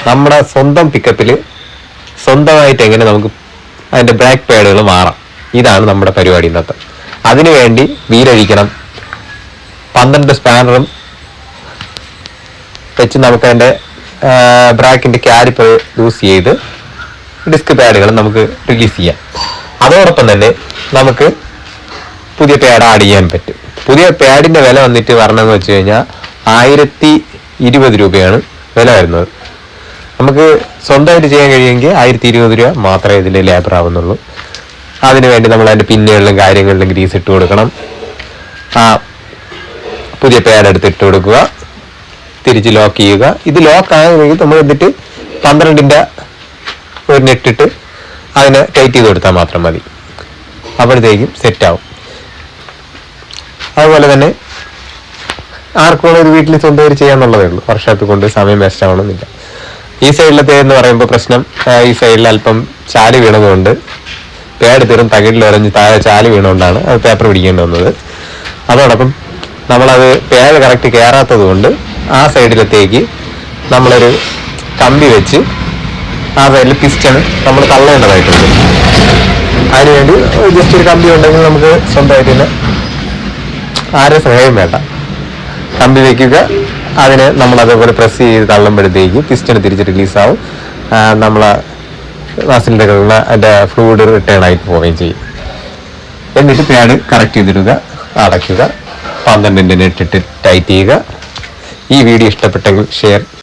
നമ്മുടെ സ്വന്തം പിക്കപ്പിൽ സ്വന്തമായിട്ട് എങ്ങനെ നമുക്ക് അതിൻ്റെ ബ്രേക്ക് പാഡുകൾ മാറാം. ഇതാണ് നമ്മുടെ പരിപാടി ഇന്നത്തെ. അതിനുവേണ്ടി വീലഴിക്കണം, 12 സ്പാനറും വെച്ച് നമുക്ക് അതിൻ്റെ ബ്രാക്കിൻ്റെ കാലിപ്പർ യൂസ് ചെയ്ത് ഡിസ്ക് പാഡുകൾ നമുക്ക് റിലീസ് ചെയ്യാം. അതോടൊപ്പം തന്നെ നമുക്ക് പുതിയ പാഡ് ആഡ് ചെയ്യാൻ പറ്റും. പുതിയ പാഡിൻ്റെ വില വന്നിട്ട് വരണമെന്ന് വെച്ച് കഴിഞ്ഞാൽ 1020 രൂപയാണ് വില വരുന്നത്. നമുക്ക് സ്വന്തമായിട്ട് ചെയ്യാൻ കഴിയുമെങ്കിൽ 1020 രൂപ മാത്രമേ ഇതിൽ ലേബർ ആവുന്നുള്ളൂ. അതിനുവേണ്ടി നമ്മൾ അതിൻ്റെ പിന്നുകളിലും കാര്യങ്ങളിലും ഗ്രീസ് ഇട്ട് കൊടുക്കണം. പുതിയ പാഡ് എടുത്ത് ഇട്ട് കൊടുക്കുക, തിരിച്ച് ലോക്ക് ചെയ്യുക. ഇത് ലോക്ക് ആകുമെങ്കിൽ നമ്മൾ എന്നിട്ട് 12ൻ്റെ ഒരു നെറ്റിട്ട് അതിനെ ടൈറ്റ് ചെയ്ത് കൊടുത്താൽ മാത്രം മതി. അപ്പോഴത്തേക്കും സെറ്റാവും. അതുപോലെ തന്നെ ആർക്കും ഒരു വീട്ടിൽ സ്വന്തമായിട്ട് ചെയ്യാന്നുള്ളതേ ഉള്ളൂ. വർഷത്തിൽ കൊണ്ട് സമയം വേസ്റ്റ് ആവണമെന്നില്ല. ഈ സൈഡിലത്തെ എന്ന് പറയുമ്പോൾ പ്രശ്നം, ഈ സൈഡിൽ അല്പം ചാല് വീണതുകൊണ്ട് പാഡ് തീർന്ന് തകിടിൽ ഉറഞ്ഞ് താഴെ ചാല് വീണുകൊണ്ടാണ് അത് പേപ്പർ പിടിക്കേണ്ടി വന്നത്. അതോടൊപ്പം നമ്മളത് പാഡ് കറക്റ്റ് കയറാത്തത് കൊണ്ട് ആ സൈഡിലത്തേക്ക് നമ്മളൊരു കമ്പി വെച്ച് ആ സൈഡിൽ പിസ്റ്റൺ നമ്മൾ തള്ളേണ്ടതായിട്ടുണ്ട്. അതിനുവേണ്ടി ജസ്റ്റ് ഒരു കമ്പി ഉണ്ടെങ്കിൽ നമുക്ക് സ്വന്തമായിട്ട് തന്നെ ആരും സഹായം വേണ്ട. കമ്പി വയ്ക്കുക, അതിന് നമ്മൾ അതേപോലെ പ്രസ് ചെയ്ത് തള്ളുമ്പോഴത്തേക്ക് പിസ്റ്റൺ തിരിച്ച് റിലീസാവും. നമ്മളെ മസിലിൻ്റെ അതിൻ്റെ ഫ്ലൂയിഡ് റിട്ടേൺ ആയിട്ട് പോവുകയും ചെയ്യും. എന്നിട്ട് പാഡ് കറക്റ്റ് ചെയ്തിടുക, അടയ്ക്കുക, 12ൻ്റെ നെറ്റിട്ട് ടൈറ്റ് ചെയ്യുക. ഈ വീഡിയോ ഇഷ്ടപ്പെട്ടെങ്കിൽ ഷെയർ